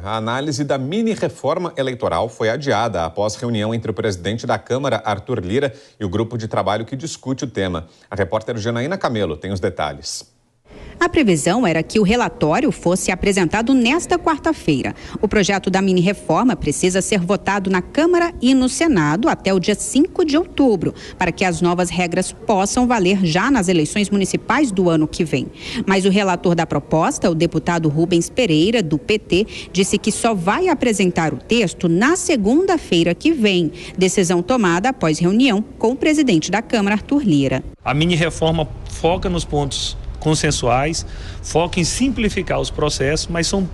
a análise da mini-reforma eleitoral foi adiada após reunião entre o presidente da Câmara, Arthur Lira, e o grupo de trabalho que discute o tema. A repórter Janaína Camelo tem os detalhes. A previsão era que o relatório fosse apresentado nesta quarta-feira. O projeto da mini-reforma precisa ser votado na Câmara e no Senado até o dia 5 de outubro, para que as novas regras possam valer já nas eleições municipais do ano que vem. Mas o relator da proposta, o deputado Rubens Pereira, do PT, disse que só vai apresentar o texto na segunda-feira que vem. Decisão tomada após reunião com o presidente da Câmara, Arthur Lira. A mini-reforma foca nos pontos consensuais, foca em simplificar os processos, mas são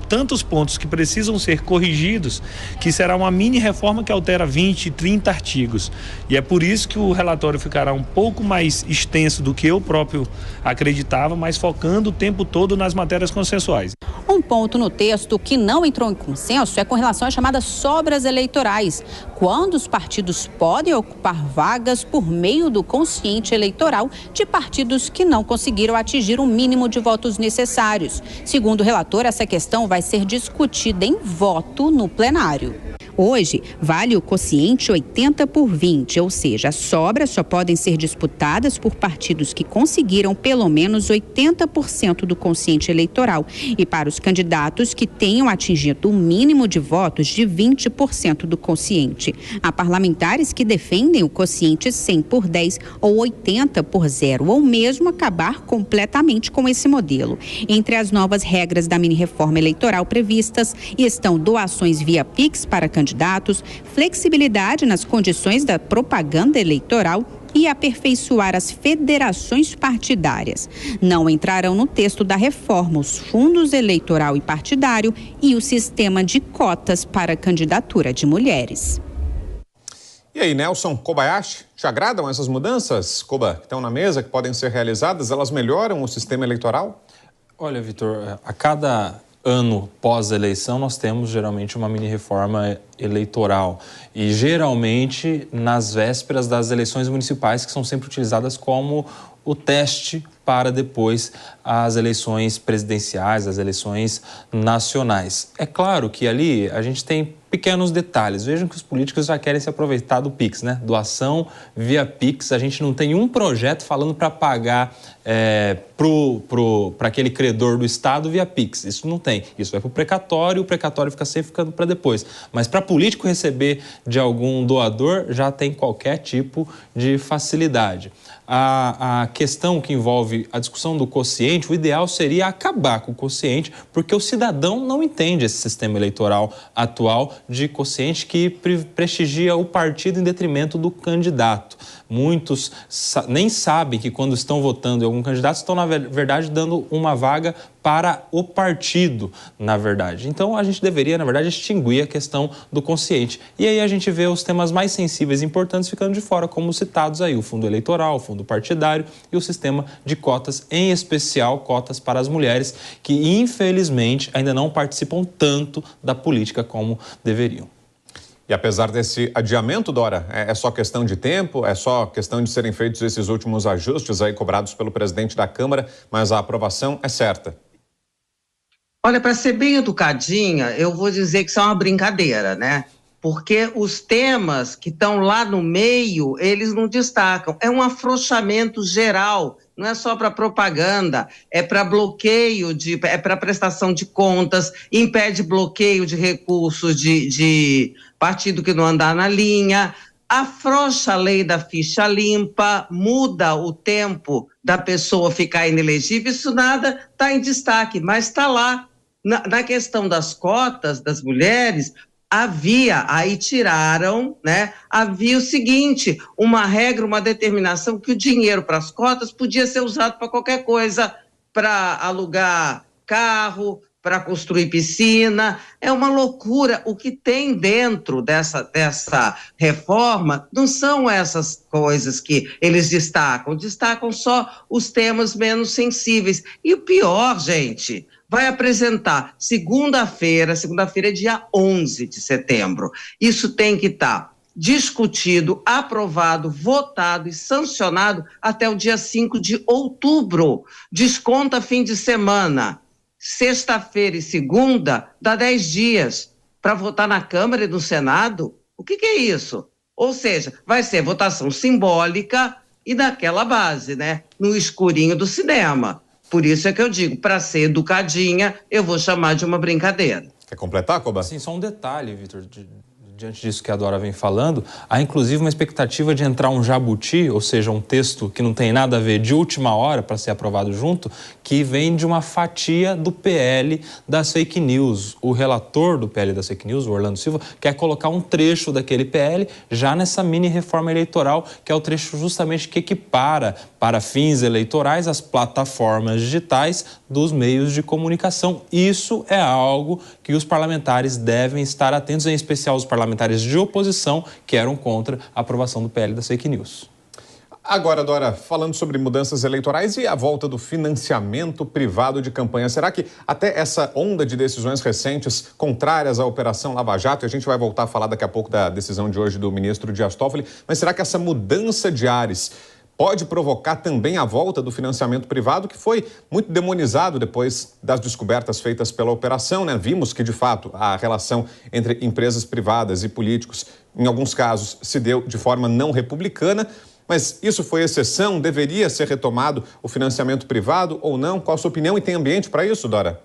tantos pontos que precisam ser corrigidos que será uma mini reforma que altera 20, 30 artigos. E é por isso que o relatório ficará um pouco mais extenso do que eu próprio acreditava, mas focando o tempo todo nas matérias consensuais. Um ponto no texto que não entrou em consenso é com relação às chamadas sobras eleitorais, quando os partidos podem ocupar vagas por meio do quociente eleitoral de partidos que não conseguiram atingir o mínimo de votos necessários. Segundo o relator, essa questão vai ser discutida em voto no plenário. Hoje, vale o quociente 80/20, ou seja, as sobras só podem ser disputadas por partidos que conseguiram pelo menos 80% do quociente eleitoral e para os candidatos que tenham atingido o mínimo de votos de 20% do quociente. Há parlamentares que defendem o quociente 100/10 ou 80/0, ou mesmo acabar completamente com esse modelo. Entre as novas regras da mini-reforma eleitoral previstas estão doações via Pix para candidatos, flexibilidade nas condições da propaganda eleitoral e aperfeiçoar as federações partidárias. Não entrarão no texto da reforma os fundos eleitoral e partidário e o sistema de cotas para candidatura de mulheres. E aí, Nelson Kobayashi, te agradam essas mudanças, Koba, que estão na mesa, que podem ser realizadas? Elas melhoram o sistema eleitoral? Olha, Vitor, a cada ano pós-eleição nós temos geralmente uma mini-reforma eleitoral e geralmente nas vésperas das eleições municipais, que são sempre utilizadas como o teste para depois as eleições presidenciais, as eleições nacionais. É claro que ali a gente tem pequenos detalhes. Vejam que os políticos já querem se aproveitar do Pix, né? Doação via Pix. A gente não tem um projeto falando para pagar para aquele credor do Estado via Pix. Isso não tem. Isso vai para o precatório fica sempre ficando para depois. Mas para político receber de algum doador já tem qualquer tipo de facilidade. A questão que envolve a discussão do quociente, o ideal seria acabar com o quociente, porque o cidadão não entende esse sistema eleitoral atual de quociente que prestigia o partido em detrimento do candidato. Muitos nem sabem que quando estão votando em algum candidato, estão, na verdade, dando uma vaga para o partido, na verdade. Então, a gente deveria, na verdade, extinguir a questão do quociente. E aí a gente vê os temas mais sensíveis e importantes ficando de fora, como citados aí, o fundo eleitoral, o fundo partidário e o sistema de cotas, em especial cotas para as mulheres, que, infelizmente, ainda não participam tanto da política como deveriam. E apesar desse adiamento, Dora, é só questão de tempo, é só questão de serem feitos esses últimos ajustes aí cobrados pelo presidente da Câmara, mas a aprovação é certa. Olha, para ser bem educadinha, eu vou dizer que isso é uma brincadeira, né? Porque os temas que estão lá no meio, eles não destacam. É um afrouxamento geral, não é só para propaganda, é para bloqueio, é para prestação de contas, impede bloqueio de recursos de partido que não andar na linha, afrouxa a lei da ficha limpa, muda o tempo da pessoa ficar inelegível, isso nada está em destaque, mas está lá. Na questão das cotas das mulheres, aí tiraram, né? Havia o seguinte, uma regra, uma determinação que o dinheiro para as cotas podia ser usado para qualquer coisa, para alugar carro, para construir piscina. É uma loucura. O que tem dentro dessa reforma não são essas coisas que eles destacam só os temas menos sensíveis. E o pior, gente, vai apresentar segunda-feira é dia 11 de setembro. Isso tem que estar discutido, aprovado, votado e sancionado até o dia 5 de outubro. Desconta fim de semana. sexta-feira e segunda, dá 10 dias para votar na Câmara e no Senado. O que é isso? Ou seja, vai ser votação simbólica e daquela base, né? No escurinho do cinema. Por isso é que eu digo, para ser educadinha, eu vou chamar de uma brincadeira. Quer completar, Coba? Sim, só um detalhe, Vitor, diante disso que a Dora vem falando, há inclusive uma expectativa de entrar um jabuti, ou seja, um texto que não tem nada a ver de última hora para ser aprovado junto, que vem de uma fatia do PL das fake news. O relator do PL das fake news, o Orlando Silva, quer colocar um trecho daquele PL já nessa mini reforma eleitoral, que é o trecho justamente que equipara para fins eleitorais as plataformas digitais dos meios de comunicação. Isso é algo que os parlamentares devem estar atentos, em especial os parlamentares de oposição que eram contra a aprovação do PL das fake news. Agora, Dora, falando sobre mudanças eleitorais e a volta do financiamento privado de campanha, será que até essa onda de decisões recentes contrárias à Operação Lava Jato, e a gente vai voltar a falar daqui a pouco da decisão de hoje do ministro Dias Toffoli, mas será que essa mudança de ares pode provocar também a volta do financiamento privado, que foi muito demonizado depois das descobertas feitas pela operação, né? Vimos que, de fato, a relação entre empresas privadas e políticos, em alguns casos, se deu de forma não republicana, mas isso foi exceção? Deveria ser retomado o financiamento privado ou não? Qual a sua opinião? E tem ambiente para isso, Dora?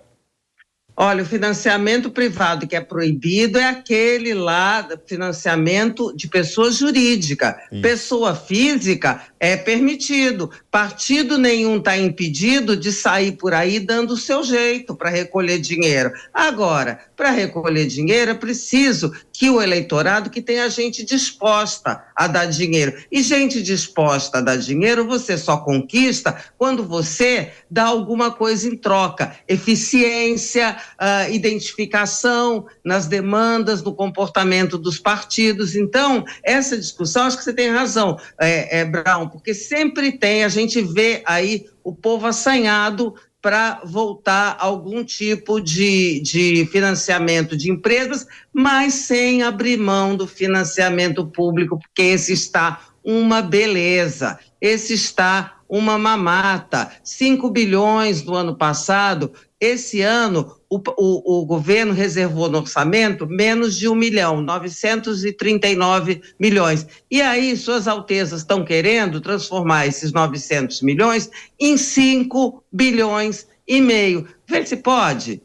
Olha, o financiamento privado que é proibido é aquele lá, financiamento de pessoa jurídica. Isso. Pessoa física é permitido. Partido nenhum está impedido de sair por aí dando o seu jeito para recolher dinheiro. Agora, para recolher dinheiro é preciso que o eleitorado que tenha gente disposta a dar dinheiro. E gente disposta a dar dinheiro você só conquista quando você dá alguma coisa em troca. Eficiência, identificação nas demandas, no comportamento dos partidos. Então, essa discussão, acho que você tem razão, Brown, porque sempre tem, a gente vê aí o povo assanhado para voltar a algum tipo de financiamento de empresas, mas sem abrir mão do financiamento público, porque esse está uma beleza, esse está uma mamata. 5 bilhões no ano passado, esse ano o governo reservou no orçamento menos de 1 milhão, 939 milhões. E aí suas altezas estão querendo transformar esses 900 milhões em 5 bilhões e meio. Vê se pode.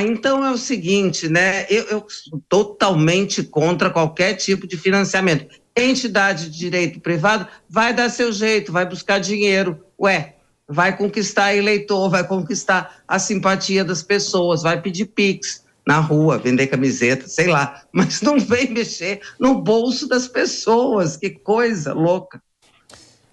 Então é o seguinte, né? Eu sou totalmente contra qualquer tipo de financiamento. Entidade de direito privado vai dar seu jeito, vai buscar dinheiro. Vai conquistar eleitor, vai conquistar a simpatia das pessoas, vai pedir Pix na rua, vender camiseta, sei lá, mas não vem mexer no bolso das pessoas, que coisa louca.